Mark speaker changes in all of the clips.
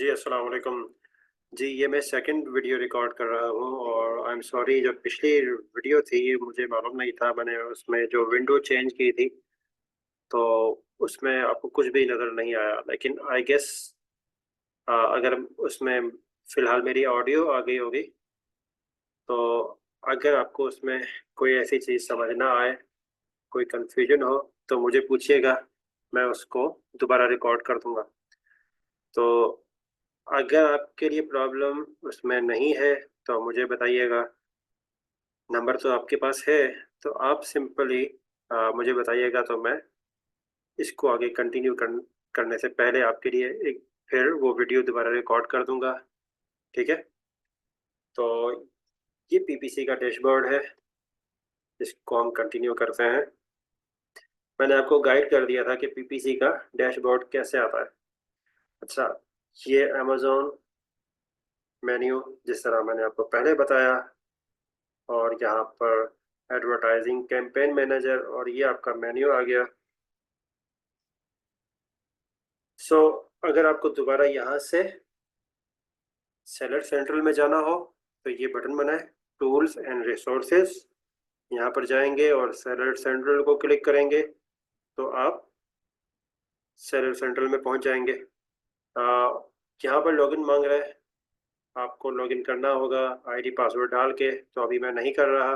Speaker 1: जी, अस्सलाम वालेकुम। जी, ये मैं सेकंड वीडियो रिकॉर्ड कर रहा हूँ और आई एम सॉरी, जो पिछली वीडियो थी मुझे मालूम नहीं था, मैंने उसमें जो विंडो चेंज की थी, तो उसमें आपको कुछ भी नज़र नहीं आया। लेकिन आई गेस अगर उसमें फ़िलहाल मेरी ऑडियो आ गई होगी, तो अगर आपको उसमें कोई ऐसी चीज़ समझ ना आए, कोई कन्फ्यूज़न हो, तो मुझे पूछिएगा, मैं उसको दोबारा रिकॉर्ड कर दूँगा। तो अगर आपके लिए प्रॉब्लम उसमें नहीं है, तो मुझे बताइएगा। नंबर तो आपके पास है, तो आप सिंपली मुझे बताइएगा, तो मैं इसको आगे कंटिन्यू करने से पहले आपके लिए एक फिर वो वीडियो दोबारा रिकॉर्ड कर दूँगा, ठीक है? तो ये पीपीसी का डैशबोर्ड है, इसको हम कंटिन्यू करते हैं। मैंने आपको गाइड कर दिया था कि पीपीसी का डैशबोर्ड कैसे आता है। अच्छा, ये अमेज़न मेन्यू जिस तरह मैंने आपको पहले बताया, और यहाँ पर एडवर्टाइजिंग कैंपेन मैनेजर, और ये आपका मेन्यू आ गया। सो अगर आपको दोबारा यहाँ से सेलर सेंट्रल में जाना हो, तो ये बटन बना है टूल्स एंड रिसोर्सेज। यहाँ पर जाएंगे और सेलर सेंट्रल को क्लिक करेंगे, तो आप सेलर सेंट्रल में पहुँच जाएंगे। यहाँ पर लॉगिन मांग रहा है, आपको लॉगिन करना होगा आईडी पासवर्ड डाल के, तो अभी मैं नहीं कर रहा।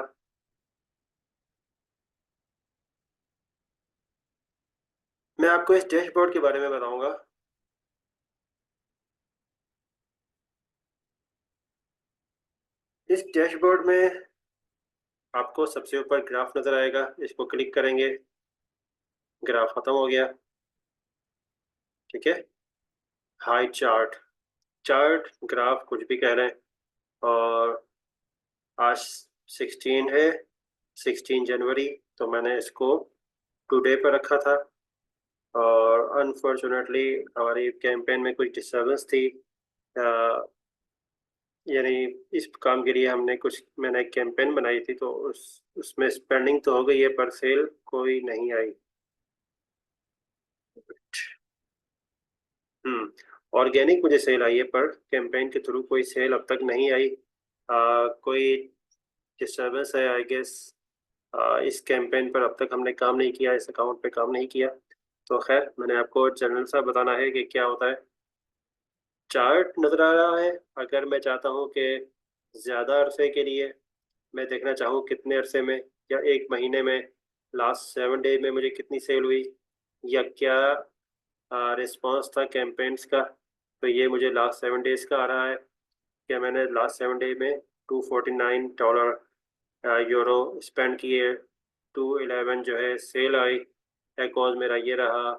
Speaker 1: मैं आपको इस डैशबोर्ड के बारे में बताऊंगा। इस डैशबोर्ड में आपको सबसे ऊपर ग्राफ नज़र आएगा, इसको क्लिक करेंगे, ग्राफ खत्म हो गया, ठीक है। हाई चार्ट, चार्ट ग्राफ कुछ भी कह रहे हैं। और आज 16 है, 16 जनवरी, तो मैंने इसको टुडे पर रखा था। और अनफॉर्चुनेटली हमारी कैंपेन में कुछ डिस्टर्बेंस थी, यानी इस काम के लिए मैंने एक कैंपेन बनाई थी, तो उसमें स्पेंडिंग तो हो गई है, पर सेल कोई नहीं आई। ऑर्गेनिक मुझे सेल आई है, पर कैंपेन के थ्रू कोई सेल अब तक नहीं आई। कोई डिस्टर्बेंस है आई गेस। इस कैंपेन पर अब तक हमने काम नहीं किया, इस अकाउंट पे काम नहीं किया। तो खैर, मैंने आपको जनरल सा बताना है कि क्या होता है। चार्ट नज़र आ रहा है। अगर मैं चाहता हूँ कि ज़्यादा अरसे के लिए मैं देखना चाहूँ कितने अरसे में, या एक महीने में, लास्ट 7 डे में मुझे कितनी सेल हुई, या क्या रिस्पांस था कैंपेन्स का, तो ये मुझे लास्ट 7 डेज का आ रहा है। क्या मैंने लास्ट 7 डे में $249 यूरो स्पेंड किए, 211 जो है सेल आई, एकॉज मेरा ये रहा,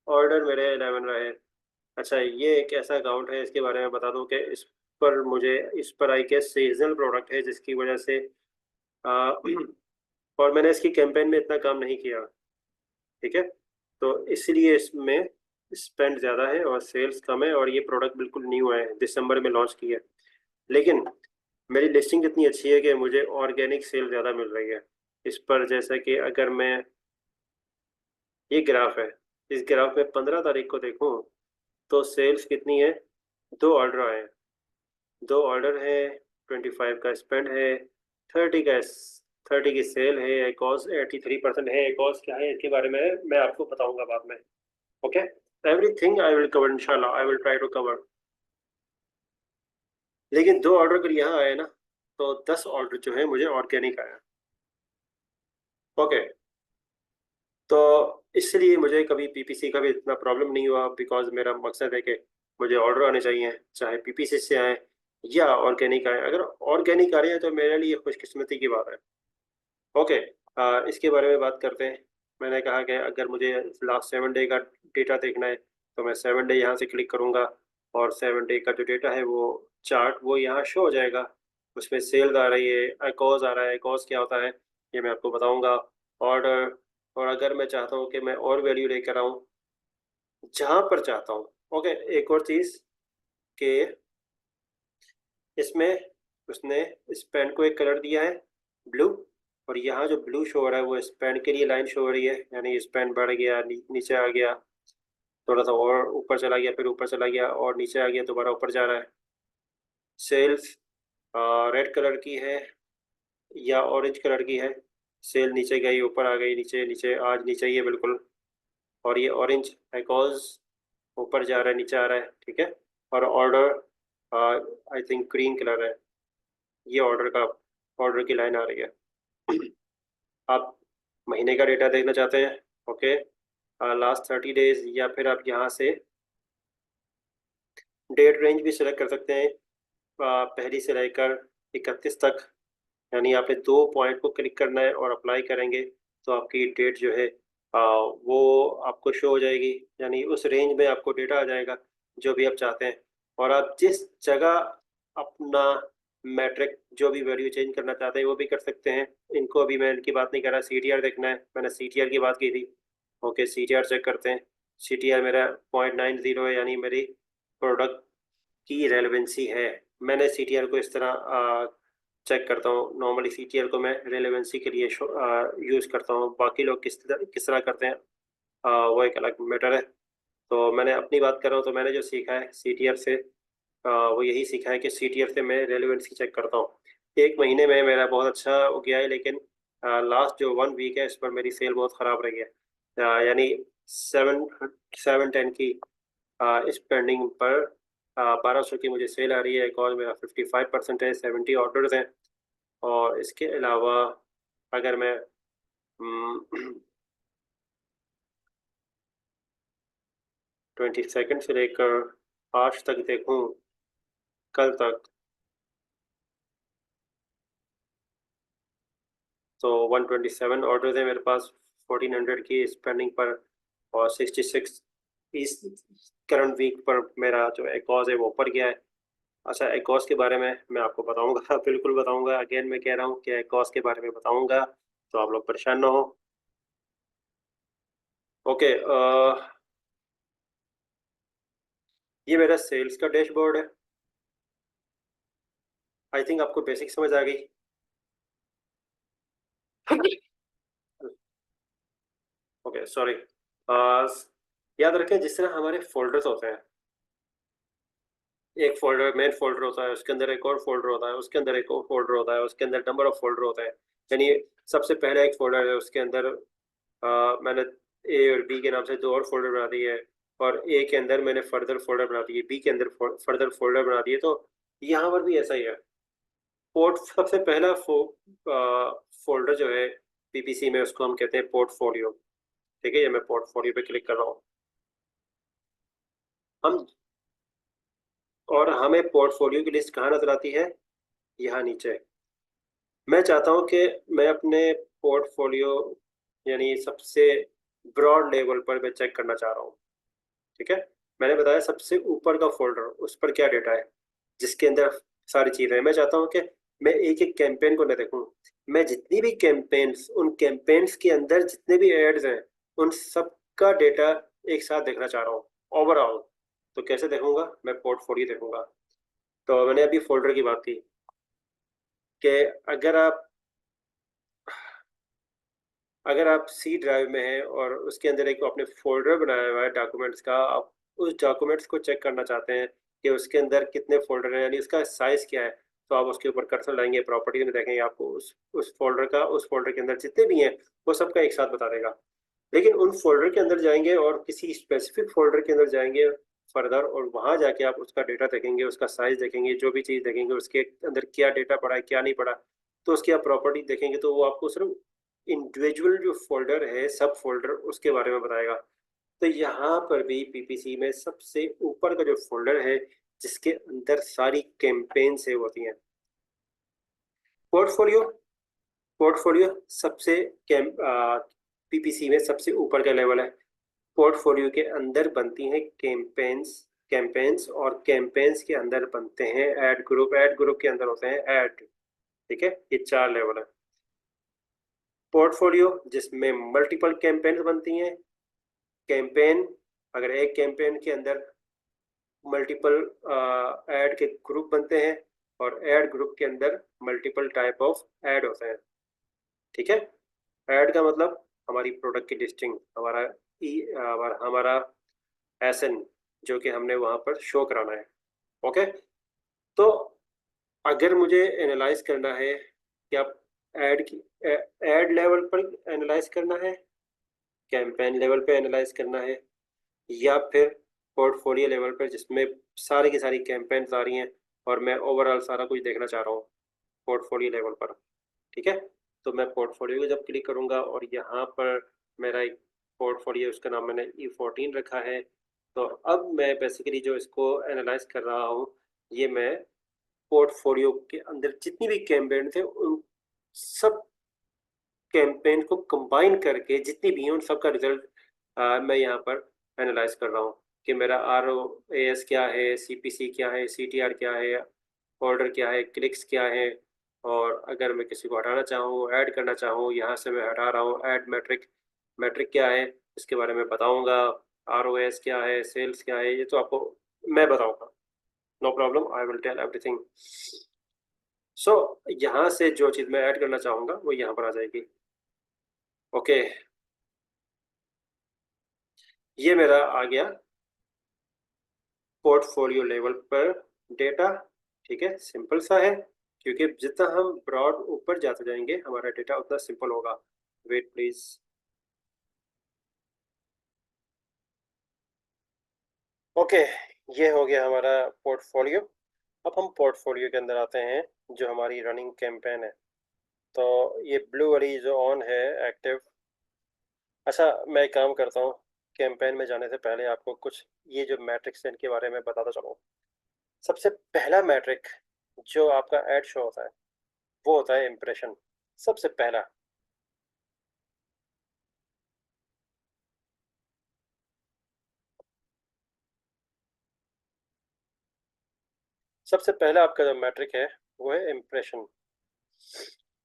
Speaker 1: ऑर्डर मेरे 11 रहे। अच्छा, ये एक ऐसा अकाउंट है, इसके बारे में बता दूं कि इस पर आई के सीजनल प्रोडक्ट है, जिसकी वजह से आ, और मैंने इसकी कैंपेन में इतना काम नहीं किया, ठीक है। तो इसलिए इसमें स्पेंड ज़्यादा है और सेल्स कम है, और ये प्रोडक्ट बिल्कुल न्यू है, दिसंबर में लॉन्च किया। लेकिन मेरी लिस्टिंग इतनी अच्छी है कि मुझे ऑर्गेनिक सेल ज़्यादा मिल रही है इस पर। जैसा कि अगर मैं, ये ग्राफ है, इस ग्राफ में 15 तारीख को देखूं, तो सेल्स कितनी है, 2 ऑर्डर आए हैं। 2 ऑर्डर है, 25 का स्पेंड है, 30 की सेल है, एकॉस 83% है। एकॉस क्या है, इसके बारे में मैं आपको बताऊंगा बाद में, okay. Everything I will cover, इंशाल्लाह I will try to cover. लेकिन 2 ऑर्डर अगर यहाँ आए ना, तो 10 ऑर्डर जो है मुझे ऑर्गेनिक आया, ओके। तो इसलिए मुझे कभी पीपीसी का भी इतना प्रॉब्लम नहीं हुआ, बिकॉज मेरा मकसद है कि मुझे ऑर्डर आने चाहिए, चाहे पीपीसी से आए या ऑर्गेनिक आए। अगर ऑर्गेनिक आ रहे हैं तो मेरे लिए खुशकिस्मती की बात है, ओके। इसके बारे में बात करते हैं। मैंने कहा कि अगर मुझे लास्ट 7 डे का डेटा देखना है, तो मैं 7 डे यहाँ से क्लिक करूँगा, और 7 डे का जो डेटा है वो चार्ट वो यहाँ शो हो जाएगा। उसमें सेल्स आ रही है, एकॉज आ रहा है। एकॉज क्या होता है ये मैं आपको बताऊँगा। ऑर्डर, और अगर मैं चाहता हूँ कि मैं और वैल्यू लेकर आऊँ, जहाँ पर चाहता हूँ, ओके। एक और चीज़ कि इसमें उसने स्पेंड को एक कलर दिया है, ब्लू, और यहाँ जो ब्लू शो हो रहा है वो स्पेंड के लिए लाइन शो हो रही है, यानी स्पेंड बढ़ गया, नीचे आ गया। थोड़ा सा और ऊपर चला गया, फिर ऊपर चला गया और नीचे आ गया, दोबारा ऊपर जा रहा है। सेल्स रेड कलर की है या ऑरेंज कलर की है? सेल नीचे गई, ऊपर आ गई, नीचे नीचे, आज नीचे ही है बिल्कुल। और ये ऑरेंज एकोज ऊपर जा रहा है, नीचे आ रहा है, ठीक है। और order I think green colour है, ये ऑर्डर की लाइन आ रही है। आप महीने का डेटा देखना चाहते हैं? ओके, लास्ट 30 डेज, या फिर आप यहाँ से डेट रेंज भी सिलेक्ट कर सकते हैं, पहली से लेकर 31 तक। यानी यहाँ पे 2 पॉइंट को क्लिक करना है और अप्लाई करेंगे तो आपकी डेट जो है वो आपको शो हो जाएगी। यानी उस रेंज में आपको डेटा आ जाएगा जो भी आप चाहते हैं। और आप जिस जगह अपना मैट्रिक जो भी वैल्यू चेंज करना चाहते हैं वो भी कर सकते हैं। इनको अभी मैं इनकी बात नहीं कर रहा, CTR देखना है, मैंने CTR की बात की थी। ओके, CTR चेक करते हैं। CTR मेरा 0.90 है, यानी मेरी प्रोडक्ट की रेलेवेंसी है। मैंने CTR को इस तरह चेक करता हूँ। नॉर्मली CTR को मैं रेलेवेंसी के लिए यूज़ करता हूँ, बाकी लोग किस तरह करते हैं वो एक अलग मैटर है। तो मैंने अपनी बात कर रहा हूँ, तो मैंने जो सीखा है CTR से, वो यही सीखा है कि CTR से मैं रेलेवेंसी चेक करता हूँ। एक महीने में मेरा बहुत अच्छा हो गया है, लेकिन लास्ट जो 1 वीक है इस पर मेरी सेल बहुत ख़राब रही है। यानी 710 की स्पेंडिंग पर 1200 की मुझे सेल आ रही है। कॉल मेरा 55% है, 70 ऑर्डर्स हैं। और इसके अलावा अगर मैं 22 से लेकर आज तक देखूं, कल तक, तो 127 ऑर्डर्स हैं मेरे पास 1400 की स्पेंडिंग पर। और 66 इस करंट वीक पर मेरा जो एकॉज है वो ऊपर गया है। अच्छा, एकॉस के बारे में मैं आपको बताऊंगा बिल्कुल बताऊंगा। अगेन मैं कह रहा हूँ कि एकॉस के बारे में बताऊंगा, तो आप लोग परेशान ना हो। ओके, ये मेरा सेल्स का डैशबोर्ड है। आई थिंक आपको बेसिक समझ आ गई। Okay, sorry. याद रखें, जिस तरह हमारे फोल्डर्स होते हैं, एक फोल्डर मेन फोल्डर होता है, उसके अंदर एक और फोल्डर होता है, उसके अंदर एक और फोल्डर होता है, उसके अंदर नंबर ऑफ फोल्डर होते हैं। यानी सबसे पहले एक फोल्डर है, उसके अंदर मैंने A और B के नाम से 2 और फोल्डर बना दिए, और A के अंदर मैंने फर्दर फोल्डर बना दिए, B के अंदर फर्दर फोल्डर बना दिए। तो यहाँ पर भी ऐसा ही है। सबसे पहला फोल्डर जो है PPC में, उसको हम कहते हैं पोर्टफोलियो। ठीक है, ये मैं पोर्टफोलियो पे क्लिक कर रहा हूँ। हम और हमें पोर्टफोलियो की लिस्ट कहाँ नजर आती है? यहाँ नीचे। मैं चाहता हूँ कि मैं अपने पोर्टफोलियो, यानी सबसे ब्रॉड लेवल पर मैं चेक करना चाह रहा हूँ। ठीक है, मैंने बताया सबसे ऊपर का फोल्डर, उस पर क्या डेटा है, जिसके अंदर सारी चीजें हैं। मैं चाहता हूँ कि मैं एक एक कैंपेन को न देखूं, मैं जितनी भी कैंपेन्स, उन कैंपेन्स के अंदर जितने भी एड्स हैं, उन सब का डेटा एक साथ देखना चाह रहा हूँ ओवरऑल। तो कैसे देखूंगा? मैं पोर्टफोलियो देखूंगा। तो मैंने अभी फोल्डर की बात की कि अगर आप अगर आप C ड्राइव में हैं और उसके अंदर एक आपने फोल्डर बनाया हुआ है डॉक्यूमेंट्स का, आप उस डॉक्यूमेंट्स को चेक करना चाहते हैं कि उसके अंदर कितने फोल्डर हैं, यानी उसका साइज क्या है, तो आप उसके ऊपर कर्सर लाएंगे, प्रॉपर्टी में देखेंगे, आपको उस फोल्डर के अंदर जितने भी हैं वो सबका एक साथ बता देगा। लेकिन उन फोल्डर के अंदर जाएंगे और किसी स्पेसिफिक फोल्डर के अंदर जाएंगे फर्दर, और वहां जाके आप उसका डेटा देखेंगे, उसका साइज देखेंगे, जो भी चीज़ देखेंगे उसके अंदर क्या डेटा पड़ा है क्या नहीं पड़ा, तो उसकी आप प्रॉपर्टी देखेंगे तो वो आपको सिर्फ इंडिविजुअल जो फोल्डर है, सब फोल्डर, उसके बारे में बताएगा। तो यहाँ पर भी PPC में सबसे ऊपर का जो फोल्डर है, जिसके अंदर सारी कैंपेन सेव होती हैं, पोर्टफोलियो। पोर्टफोलियो सबसे PPC में सबसे ऊपर का लेवल है। पोर्टफोलियो के अंदर बनती हैं कैंपेन्स, और कैंपेन्स के अंदर बनते हैं ऐड ग्रुप के अंदर होते हैं ऐड। ठीक है, ये 4 लेवल है। पोर्टफोलियो जिसमें मल्टीपल कैंपेन्स बनती हैं। कैंपेन, अगर एक कैंपेन के अंदर मल्टीपल ऐड के ग्रुप बनते हैं, और ऐड ग्रुप के अंदर मल्टीपल टाइप ऑफ ऐड होते हैं। ठीक है, ऐड का मतलब हमारी प्रोडक्ट की लिस्टिंग, हमारा एसएन जो कि हमने वहां पर शो कराना है। ओके, तो अगर मुझे एनालाइज करना है कि आप एड की एड लेवल पर एनालाइज करना है, कैंपेन लेवल पे एनालाइज करना है, या फिर पोर्टफोलियो लेवल पर जिसमें सारी की सारी कैंपेन्स आ रही हैं और मैं ओवरऑल सारा कुछ देखना चाह रहा हूँ पोर्टफोलियो लेवल पर, ठीक है। तो मैं पोर्टफोलियो को जब क्लिक करूंगा और यहाँ पर मेरा एक पोर्टफोलियो, उसका नाम मैंने E14 रखा है। तो अब मैं बेसिकली जो इसको एनालाइज कर रहा हूँ, ये मैं पोर्टफोलियो के अंदर जितनी भी कैंपेन थे उन सब कैंपेन को कंबाइन करके जितनी भी हैं उन सबका रिजल्ट मैं यहाँ पर एनालाइज कर रहा हूँ कि मेरा ROAS क्या है, CPC क्या है, CTR क्या है, ऑर्डर क्या है, क्लिक्स क्या है, और अगर मैं किसी को हटाना चाहूँ, ऐड करना चाहूँ, यहाँ से मैं हटा रहा हूँ। ऐड मैट्रिक, मैट्रिक क्या है इसके बारे में बताऊंगा। ROAS क्या है, सेल्स क्या है, ये तो आपको मैं बताऊंगा। No problem, I will tell everything. So यहाँ से जो चीज़ मैं ऐड करना चाहूँगा वो यहाँ पर आ जाएगी। ओके, ये मेरा आ गया पोर्टफोलियो लेवल पर डेटा। ठीक है, सिंपल सा है, क्योंकि जितना हम ब्रॉड ऊपर जाते जाएंगे हमारा डेटा उतना सिंपल होगा। Wait please. ओके, ये हो गया हमारा पोर्टफोलियो। अब हम पोर्टफोलियो के अंदर आते हैं जो हमारी रनिंग कैंपेन है। तो ये ब्लू वाली जो ऑन है, एक्टिव। अच्छा, मैं एक काम करता हूँ, कैंपेन में जाने से पहले आपको कुछ ये जो मैट्रिक्स है इनके बारे में बताता चलूँ। सबसे पहला मैट्रिक जो आपका ऐड शो होता है वो होता है इम्प्रेशन, सबसे पहला। सबसे पहला आपका जो मैट्रिक है वो है इम्प्रेशन।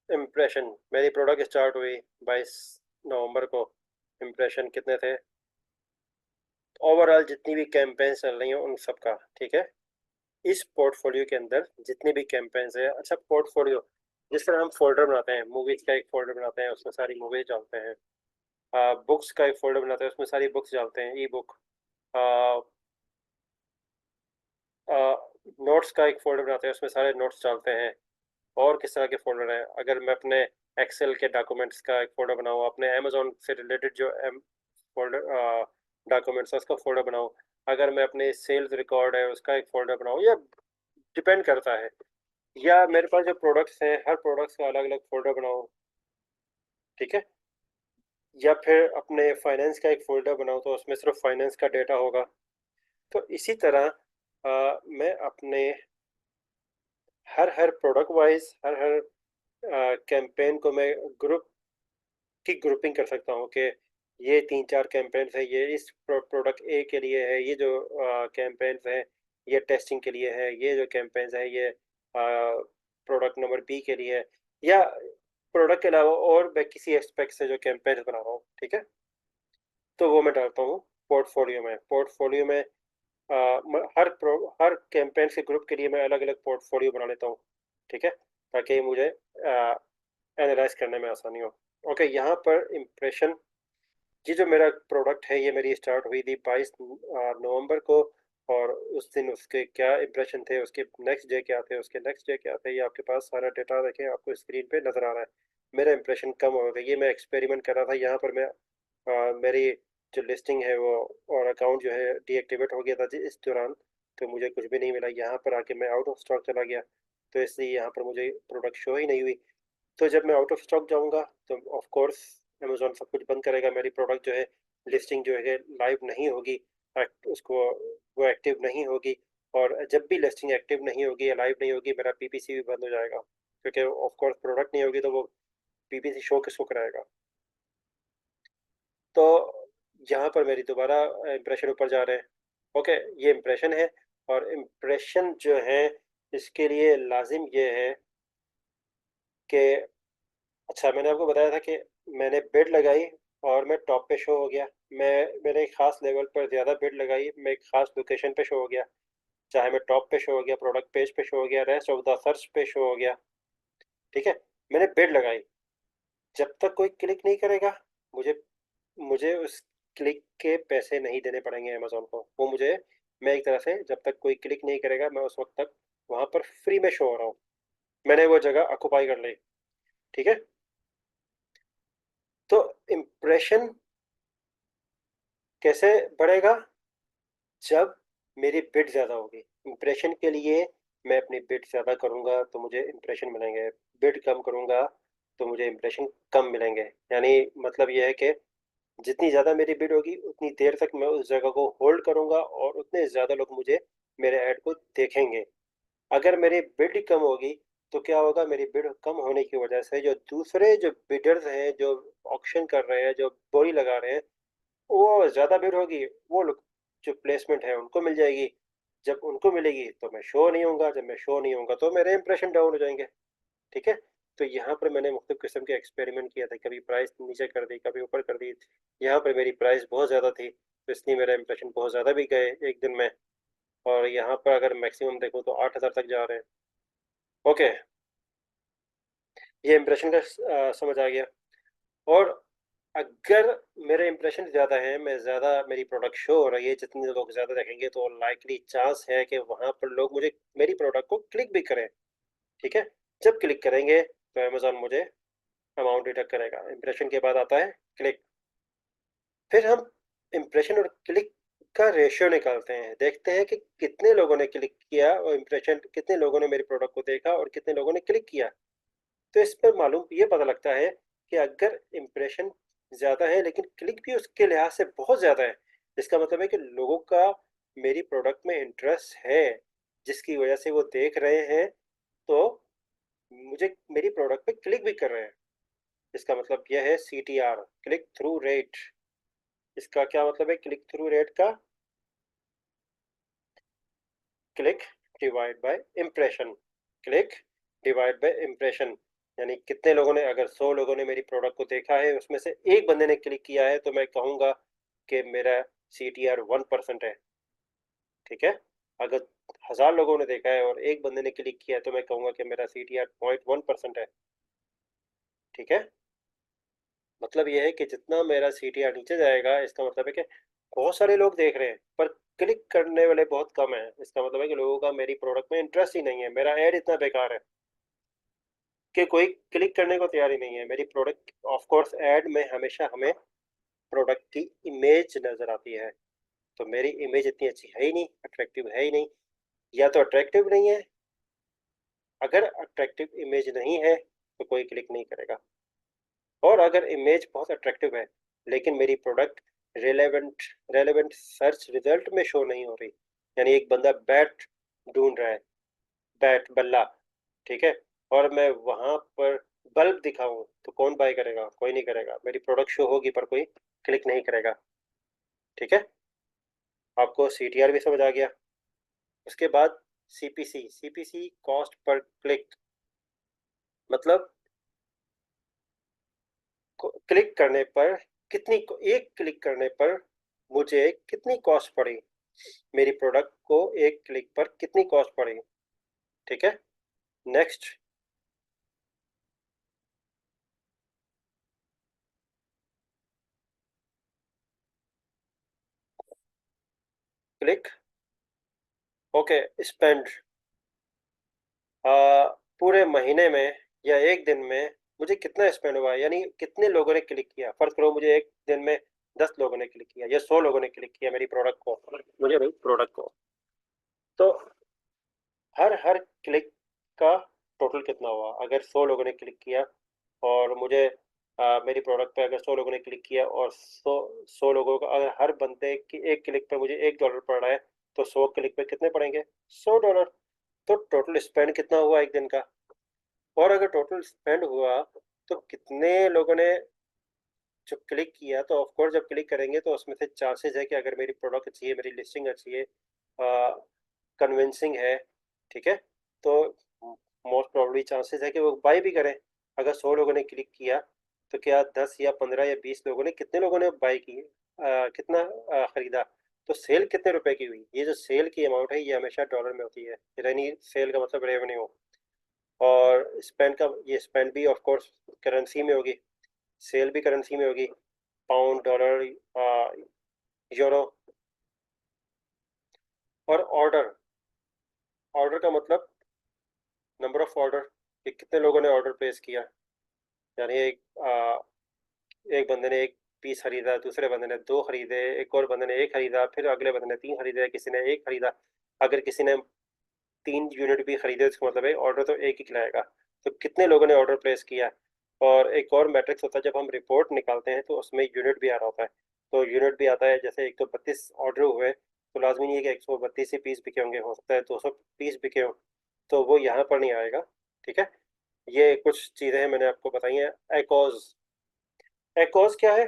Speaker 1: इम्प्रेशन, मेरी प्रोडक्ट स्टार्ट हुई 22 नवंबर को। इम्प्रेशन कितने थे ओवरऑल जितनी भी कैंपेन चल रही हैं उन सब का, ठीक है। इस पोर्टफोलियो के अंदर जितनी भी कैंपेन्स है, अच्छा पोर्टफोलियो जिस तरह हम फोल्डर बनाते हैं, मूवीज का एक फोल्डर बनाते हैं उसमें सारी मूवीज डालते हैं, बुक्स का एक फोल्डर बनाते हैं उसमें सारी बुक्स डालते हैं, ई बुक। नोट्स का एक फोल्डर बनाते हैं उसमें सारे नोट्स डालते हैं। और किस तरह के फोल्डर हैं, अगर मैं अपने एक्सेल के डॉक्यूमेंट्स का एक फोल्डर बनाऊँ, अपने अमेजोन से रिलेटेड जो फोल्डर डॉक्यूमेंट्स है उसका फोल्डर बनाऊँ, अगर मैं अपने सेल्स रिकॉर्ड है उसका एक फोल्डर बनाऊँ, या डिपेंड करता है। या मेरे पास जो प्रोडक्ट्स हैं हर प्रोडक्ट्स का अलग अलग फोल्डर बनाऊँ, ठीक है। या फिर अपने फाइनेंस का एक फोल्डर बनाऊँ तो उसमें सिर्फ फाइनेंस का डेटा होगा। तो इसी तरह मैं अपने हर हर प्रोडक्ट वाइज हर हर कैंपेन को मैं ग्रुप की ग्रुपिंग कर सकता हूँ कि ये 3-4 कैंपेन्स है, ये इस प्रोडक्ट ए के लिए है, ये जो कैंपेन्स है ये टेस्टिंग के लिए है, ये जो कैंपेन्स है ये प्रोडक्ट नंबर बी के लिए है, या प्रोडक्ट के अलावा और मैं किसी एस्पेक्ट से जो कैंपेन्स बना रहा हूँ, ठीक है। तो वो मैं डालता हूँ पोर्टफोलियो में। पोर्टफोलियो में हर कैंपेन के ग्रुप के लिए मैं अलग अलग पोर्टफोलियो बना लेता हूँ, ठीक है, ताकि मुझे एनालाइज करने में आसानी हो। ओके, यहाँ पर इम्प्रेशन, ये जो मेरा प्रोडक्ट है ये मेरी स्टार्ट हुई थी 22 नवंबर को, और उस दिन उसके क्या इम्प्रेशन थे, उसके नेक्स्ट डे क्या थे, उसके नेक्स्ट डे क्या थे, ये आपके पास सारा डेटा देखें आपको स्क्रीन पे नज़र आ रहा है। मेरा इम्प्रेशन कम हो गया, ये मैं एक्सपेरिमेंट कर रहा था। यहाँ पर मैं मेरी जो लिस्टिंग है वो और अकाउंट जो है डीएक्टिवेट हो गया था इस दौरान, तो मुझे कुछ भी नहीं मिला। यहाँ पर आके मैं आउट ऑफ स्टॉक चला गया, तो इसलिए यहाँ पर मुझे प्रोडक्ट शो ही नहीं हुई। तो जब मैं आउट ऑफ स्टॉक जाऊँगा तो ऑफ कोर्स अमेजोन सब कुछ बंद करेगा, मेरी प्रोडक्ट जो है लिस्टिंग जो है लाइव नहीं होगी, उसको वो एक्टिव नहीं होगी। और जब भी लिस्टिंग एक्टिव नहीं होगी या लाइव नहीं होगी मेरा पीपीसी भी बंद हो जाएगा, क्योंकि ऑफ कोर्स प्रोडक्ट नहीं होगी तो वो पीपीसी शो किसको कराएगा। तो यहाँ पर मेरी दोबारा इम्प्रेशन ऊपर जा रहे हैं। ओके, ये इम्प्रेशन है। और इम्प्रेशन जो है इसके लिए लाजिम ये है कि, अच्छा मैंने आपको बताया था कि मैंने बिड लगाई और मैं टॉप पे शो हो गया। मैं मैंने एक खास लेवल पर ज़्यादा बिड लगाई, मैं एक खास लोकेशन पे शो हो गया, चाहे मैं टॉप पे शो हो गया, प्रोडक्ट पेज पे शो हो गया, रेस्ट ऑफ द सर्च पे शो हो गया, ठीक है। मैंने बिड लगाई, जब तक कोई क्लिक नहीं करेगा मुझे मुझे उस क्लिक के पैसे नहीं देने पड़ेंगे अमेजोन को। वो मुझे, मैं एक तरह से जब तक कोई क्लिक नहीं करेगा मैं उस वक्त तक वहां पर फ्री में शो हो रहा हूँ। मैंने वो जगह ऑक्युपाई कर ली। ठीक है। तो इम्प्रेशन कैसे बढ़ेगा? जब मेरी बिड ज्यादा होगी। इम्प्रेशन के लिए मैं अपनी बिड ज्यादा करूंगा तो मुझे इम्प्रेशन मिलेंगे। बिड कम करूंगा तो मुझे इम्प्रेशन कम मिलेंगे। यानी मतलब यह है कि जितनी ज्यादा मेरी बिड होगी उतनी देर तक मैं उस जगह को होल्ड करूंगा और उतने ज्यादा लोग मुझे, मेरे ऐड को देखेंगे। अगर मेरी बिड कम होगी तो क्या होगा? मेरी बिड कम होने की वजह से जो दूसरे जो बिडर्स हैं, जो ऑक्शन कर रहे हैं, जो बोली लगा रहे हैं, वो ज्यादा भीड़ होगी। वो लोग जो प्लेसमेंट है उनको मिल जाएगी। जब उनको मिलेगी तो मैं शो नहीं होऊंगा। जब मैं शो नहीं होऊंगा तो मेरे इंप्रेशन डाउन हो जाएंगे। ठीक है। तो यहाँ पर मैंने मुख्तलिफ किस्म के एक्सपेरिमेंट किया था। कभी प्राइस नीचे कर दी, कभी ऊपर कर दी। यहाँ पर मेरी प्राइस बहुत ज़्यादा थी तो इसलिए मेरा इंप्रेशन बहुत ज़्यादा भी गए एक दिन में। और यहाँ पर अगर मैक्सिमम देखूँ तो 8,000 तक जा रहे हैं। ओके, ये इंप्रेशन का समझ आ गया। और अगर मेरे इंप्रेशन ज़्यादा है, मैं ज़्यादा, मेरी प्रोडक्ट शो हो रही है, जितने लोग ज़्यादा देखेंगे तो लाइकली चांस है कि वहाँ पर लोग मुझे, मेरी प्रोडक्ट को क्लिक भी करें। ठीक है। जब क्लिक करेंगे तो अमेजोन मुझे अमाउंट डिडक्ट करेगा। इंप्रेशन के बाद आता है क्लिक। फिर हम इंप्रेशन और क्लिक का रेशियो निकालते हैं, देखते हैं कि कितने लोगों ने क्लिक किया और इंप्रेशन, कितने लोगों ने मेरी प्रोडक्ट को देखा और कितने लोगों ने क्लिक किया। तो इस पर मालूम ये पता लगता है कि अगर इम्प्रेशन ज़्यादा है लेकिन क्लिक भी उसके लिहाज से बहुत ज़्यादा है, इसका मतलब है कि लोगों का मेरी प्रोडक्ट में इंटरेस्ट है, जिसकी वजह से वो देख रहे हैं, तो मुझे, मेरी प्रोडक्ट पे क्लिक भी कर रहे हैं। इसका मतलब यह है CTR, क्लिक थ्रू रेट। इसका क्या मतलब है क्लिक थ्रू रेट का? Click divide by impression. Click divide by impression. यानी कितने लोगों ने, अगर 100 लोगों ने मेरी प्रोडक्ट को देखा है, उसमें से एक बंदे ने क्लिक किया है, तो मैं कहूंगा कि मेरा CTR 1% है। ठीक है। अगर 1,000 लोगों ने देखा है और एक बंदे ने क्लिक किया है तो मैं कहूंगा कि मेरा CTR 0.1% है। ठीक है। मतलब यह है कि जितना मेरा CTR नीचे जाएगा, इसका मतलब है कि बहुत सारे लोग देख रहे हैं पर क्लिक करने वाले बहुत कम है। इसका मतलब है कि लोगों का मेरी प्रोडक्ट में इंटरेस्ट ही नहीं है, मेरा ऐड इतना बेकार है कि कोई क्लिक करने को तैयार ही नहीं है। मेरी प्रोडक्ट, ऑफ कोर्स ऐड में हमेशा हमें प्रोडक्ट की इमेज नजर आती है, तो मेरी इमेज इतनी अच्छी है ही नहीं, अट्रैक्टिव है ही नहीं। या तो अट्रैक्टिव नहीं है, अगर अट्रैक्टिव इमेज नहीं है तो कोई क्लिक नहीं करेगा। और अगर इमेज बहुत अट्रैक्टिव है लेकिन मेरी product relevant relevant search result में शो नहीं हो रही, यानी एक बंदा बैट ढूंढ रहा है, बैट बल्ला, ठीक है, और मैं वहां पर बल्ब दिखाऊं तो कौन बाय करेगा? कोई नहीं करेगा। मेरी प्रोडक्ट शो होगी पर कोई क्लिक नहीं करेगा। ठीक है। आपको CTR भी समझ आ गया। उसके बाद CPC, CPC cost per click, मतलब क्लिक करने पर कितनी, एक क्लिक करने पर मुझे कितनी कॉस्ट पड़ी, मेरी प्रोडक्ट को एक क्लिक पर कितनी कॉस्ट पड़ी। ठीक है। Next, click. ओके, स्पेंड, पूरे महीने में या एक दिन में मुझे कितना स्पेंड हुआ है, यानी कितने लोगों ने क्लिक किया। फर्ज करो मुझे एक दिन में 10 लोगों ने क्लिक किया या 100 लोगों ने क्लिक किया मेरी प्रोडक्ट को, मुझे भाई प्रोडक्ट को, तो हर हर क्लिक का टोटल कितना हुआ? अगर 100 लोगों ने क्लिक किया और मुझे, मेरी प्रोडक्ट पे अगर 100 लोगों ने क्लिक किया और 100 लोगों का, अगर हर बंदे की एक क्लिक पे मुझे $1 पड़ रहा है, तो 100 क्लिक पे कितने पड़ेंगे? $100। तो टोटल स्पेंड कितना हुआ एक दिन का? और अगर टोटल स्पेंड हुआ तो कितने लोगों ने जो क्लिक किया, तो ऑफ कोर्स जब क्लिक करेंगे तो उसमें से चांसेस है कि अगर मेरी प्रोडक्ट अच्छी है, मेरी लिस्टिंग अच्छी है, कन्विंसिंग है, ठीक है, तो मोस्ट प्रोबेबली चांसेस है कि वो बाय भी करें। अगर 100 लोगों ने क्लिक किया तो क्या 10 या 15 या 20 लोगों ने, कितने लोगों ने बाय की, कितना खरीदा? तो सेल कितने रुपए की हुई? ये जो सेल की अमाउंट है ये हमेशा डॉलर में होती है, यानी सेल का मतलब रेवेन्यू। और स्पेंड का, ये स्पेंड भी ऑफ कोर्स करेंसी में होगी, सेल भी करेंसी में होगी। Pound, dollar, euro. और ऑर्डर, ऑर्डर का मतलब नंबर ऑफ ऑर्डर, कि कितने लोगों ने ऑर्डर प्लेस किया। यानी एक बंदे ने एक पीस खरीदा, दूसरे बंदे ने दो खरीदे, एक और बंदे ने एक खरीदा, फिर अगले बंदे ने तीन खरीदे, किसी ने एक खरीदा। अगर किसी ने 3 यूनिट भी खरीदे तो इसका मतलब है ऑर्डर तो एक ही खिलाएगा। तो कितने लोगों ने ऑर्डर प्लेस किया। और एक और मैट्रिक्स होता है, जब हम रिपोर्ट निकालते हैं तो उसमें यूनिट भी आ रहा होता है। तो यूनिट भी आता है, जैसे 132 ऑर्डर हुए तो लाजमी नहीं है कि 132 ही पीस बिके होंगे, हो सकता है 200 पीस बिके हो, तो वो यहाँ पर नहीं आएगा। ठीक है, ये कुछ चीज़ें हैं मैंने आपको बताई हैं। एकॉज, एकॉज क्या है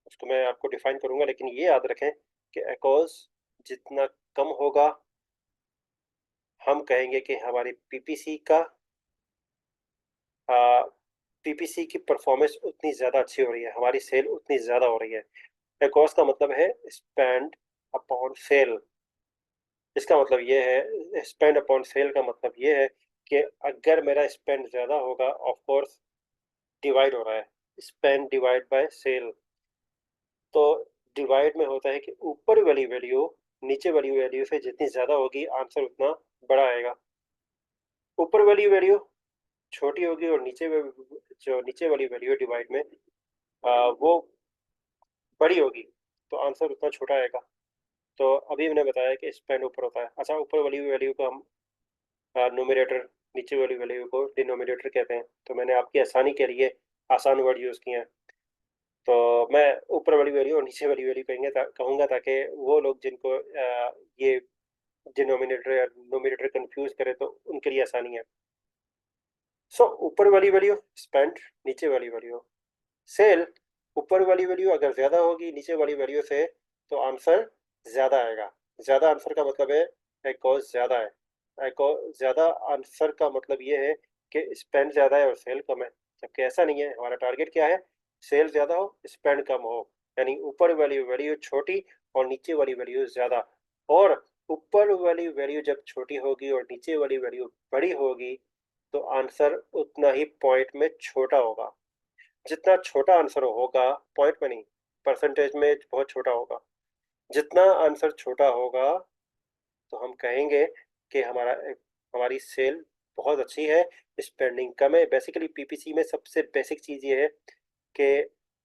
Speaker 1: उसको मैं आपको डिफाइन करूंगा, लेकिन ये याद रखें कि एकॉज जितना कम होगा, हम कहेंगे कि हमारी पीपीसी का पीपीसी की परफॉर्मेंस उतनी ज़्यादा अच्छी हो रही है, हमारी सेल उतनी ज़्यादा हो रही है। एकॉज का मतलब है स्पेंड अपॉन सेल। इसका मतलब ये है, स्पेंड अपॉन सेल का मतलब ये है कि अगर मेरा स्पेंड ज़्यादा होगा, ऑफ कोर्स डिवाइड हो रहा है, स्पेंड डिवाइड बाय सेल। तो डिवाइड में होता है कि ऊपर वाली वैल्यू नीचे वाली वैल्यू से जितनी ज़्यादा होगी, आंसर उतना बड़ा आएगा। ऊपर वाली वैल्यू छोटी होगी और जो नीचे वाली वैल्यू डिवाइड में वो बड़ी होगी, तो आंसर उतना छोटा आएगा। तो अभी मैंने बताया कि स्पेंड ऊपर होता है। अच्छा, ऊपर वाली वैल्यू को हम न्यूमरेटर, नीचे वाली वैल्यू को डिनोमिनेटर कहते हैं। तो मैंने आपकी आसानी के लिए आसान वर्ड यूज़ किए हैं। तो मैं ऊपर वाली वैल्यू और नीचे वाली वैल्यू कहूँगा, ताकि वो लोग जिनको ये डिनोमिनेटर या नोमिनेटर कंफ्यूज करे तो उनके लिए आसानी है। सो ऊपर वाली वैल्यू स्पेंड, नीचे वाली वैल्यू सेल। ऊपर वाली वैल्यू अगर ज़्यादा होगी नीचे वाली वैल्यू से, तो आंसर ज़्यादा आएगा। ज़्यादा आंसर का मतलब है एकॉज ज़्यादा है। एकॉज ज़्यादा आंसर का मतलब ये है कि स्पेंड ज़्यादा है और सेल कम है। जबकि ऐसा नहीं है, हमारा टारगेट क्या है, सेल ज़्यादा हो स्पेंड कम हो। यानी ऊपर वाली वैल्यू छोटी और नीचे वाली वैल्यू ज़्यादा। और ऊपर वाली वैल्यू जब छोटी होगी और नीचे वाली वैल्यू बड़ी होगी, तो आंसर उतना ही पॉइंट में छोटा होगा। जितना छोटा आंसर होगा, पॉइंट में नहीं, परसेंटेज में बहुत छोटा होगा। जितना आंसर छोटा होगा, तो हम कहेंगे कि हमारी सेल बहुत अच्छी है, स्पेंडिंग कम है। बेसिकली पीपीसी में सबसे बेसिक चीज़ ये है कि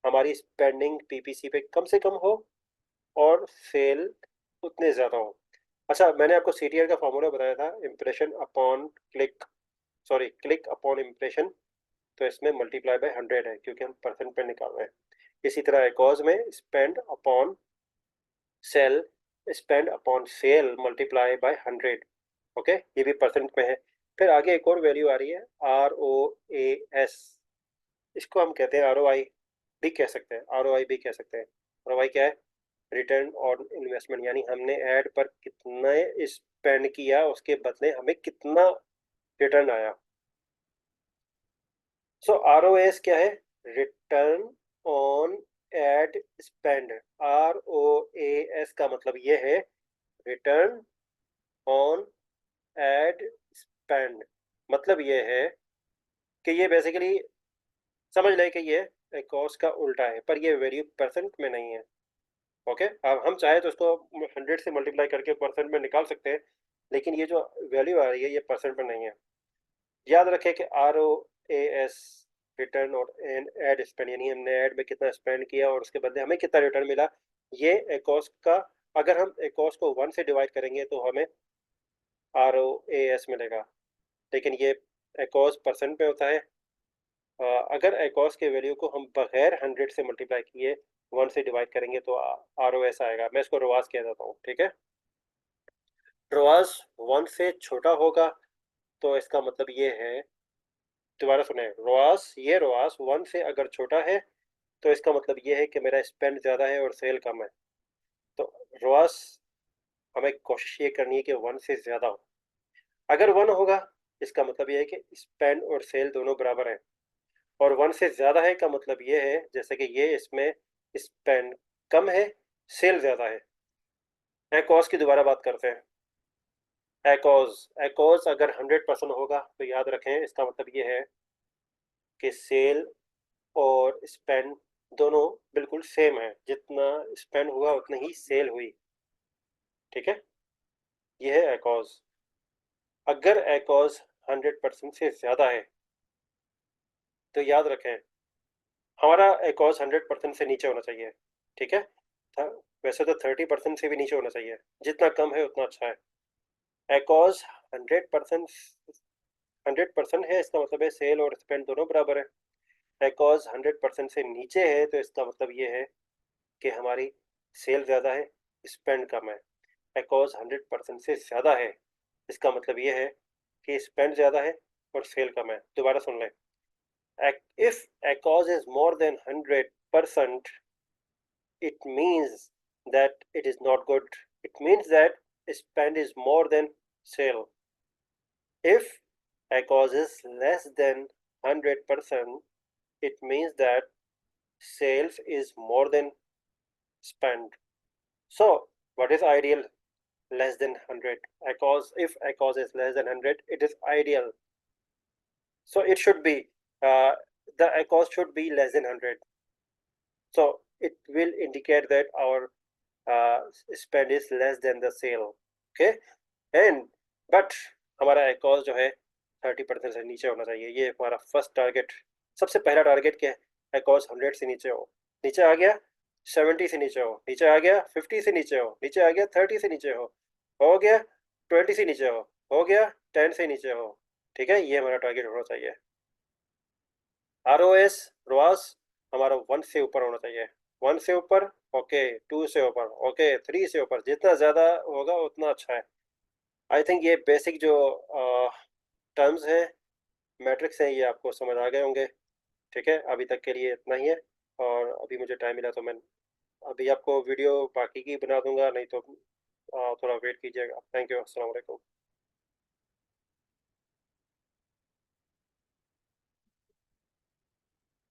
Speaker 1: हमारी स्पेंडिंग पीपीसी पे कम से कम हो और सेल उतने ज़्यादा हो। अच्छा, मैंने आपको सीटीआर का फॉर्मूला बताया था, impression upon click, sorry click upon impression. तो इसमें मल्टीप्लाई बाय 100 है, क्योंकि हम परसेंट पे निकाल रहे हैं। इसी तरह एकॉज में spend upon sale, spend upon sale multiply by 100। Okay, ये भी परसेंट में है। फिर आगे एक और वैल्यू आ रही है, ROAS। इसको हम कहते हैं ROI भी कह सकते हैं, ROI भी कह सकते हैं। ROI क्या है, रिटर्न ऑन इन्वेस्टमेंट। यानी हमने ऐड पर कितना स्पेंड किया, उसके बदले हमें कितना रिटर्न आया। सो ROAS क्या है, return on ad spend. ROAS का मतलब ये है रिटर्न ऑन एड स्पेंड। मतलब ये है कि ये बेसिकली समझ लें कि ये कॉस्ट का उल्टा है, पर ये वैल्यू परसेंट में नहीं है। ओके, अब हम चाहे तो इसको 100 से मल्टीप्लाई करके परसेंट में निकाल सकते हैं, लेकिन ये जो वैल्यू आ रही है ये परसेंट में नहीं है। याद रखें कि ROAS, रिटर्न और एड स्पेंड, यानी हमने एड में कितना स्पेंड किया और उसके बदले हमें कितना रिटर्न मिला। ये एकॉस का, अगर हम एकॉस को 1 से डिवाइड करेंगे तो हमें ROAS मिलेगा, लेकिन ये एकॉस परसेंट में होता है। अगर एकॉस के वैल्यू को हम बगैर 100 से मल्टीप्लाई किए 1 से डिवाइड करेंगे तो ROS आएगा। मैं इसको रोआस कह देता हूँ, ठीक है। रोआस 1 से छोटा होगा, तो इसका मतलब ये है, दोबारा सुने, रोआस, ये रोआस 1 से अगर छोटा है तो इसका मतलब ये है कि मेरा स्पेंड ज़्यादा है और सेल कम है। तो रोआस हमें कोशिश ये करनी है कि 1 से ज़्यादा हो। अगर 1 होगा, इसका मतलब ये है कि स्पेंड और सेल दोनों बराबर हैं। और 1 से ज़्यादा है का मतलब ये है, जैसे कि ये इसमें स्पेंड कम है, सेल ज़्यादा है। एकॉस की दोबारा बात करते हैं। एकॉस, एकॉस अगर 100% होगा तो याद रखें इसका मतलब ये है कि सेल और स्पेंड दोनों बिल्कुल सेम है, जितना स्पेंड हुआ उतनी ही सेल हुई। ठीक है, ये है एकॉज। अगर एकॉज 100% से ज्यादा है तो याद रखें हमारा एकॉज 100% से नीचे होना चाहिए। ठीक है, वैसे तो 30% से भी नीचे होना चाहिए, जितना कम है उतना अच्छा है। एकॉज 100% 100% है, इसका मतलब है सेल और स्पेंड दोनों बराबर है। एकॉज 100% से नीचे है तो इसका मतलब ये है कि हमारी सेल ज़्यादा है, स्पेंड कम है। एकॉज 100% से ज़्यादा है, इसका मतलब ये है कि स्पेंड ज़्यादा है और सेल कम है। दोबारा सुन लें, if a cause is more than 100%, it means that it is not good. It means that spend is more than sale. If a cause is less than 100%, it means that sales is more than spend. So, what is ideal? Less than 100. A cause, if a cause is less than 100, it is ideal. So, it should be, uh, the a cause should be less than 100. So, it will indicate that our spend is less than the sale. Okay, and but हमारा एकॉज जो है 30% से नीचे होना चाहिए, ये हमारा first target. सबसे पहला टारगेट क्या है? एकॉज 100 से नीचे हो। नीचे आ गया 70 से नीचे हो, नीचे आ गया 50 से नीचे हो, नीचे आ गया 30 से नीचे हो गया 20 से नीचे हो गया 10 से नीचे हो। ठीक है, ये हमारा टारगेट होना चाहिए। ROS रोआस हमारा 1 से ऊपर होना चाहिए। 1 से ऊपर ओके, 2 से ऊपर ओके, 3 से ऊपर, जितना ज़्यादा होगा उतना अच्छा है। आई थिंक ये बेसिक जो टर्म्स हैं, मैट्रिक्स हैं, ये आपको समझ आ गए होंगे। ठीक है, अभी तक के लिए इतना ही है। और अभी मुझे टाइम मिला तो मैं अभी आपको वीडियो बाकी की बना दूंगा, नहीं तो थोड़ा वेट कीजिएगा। थैंक यू, अस्सलाम वालेकुम।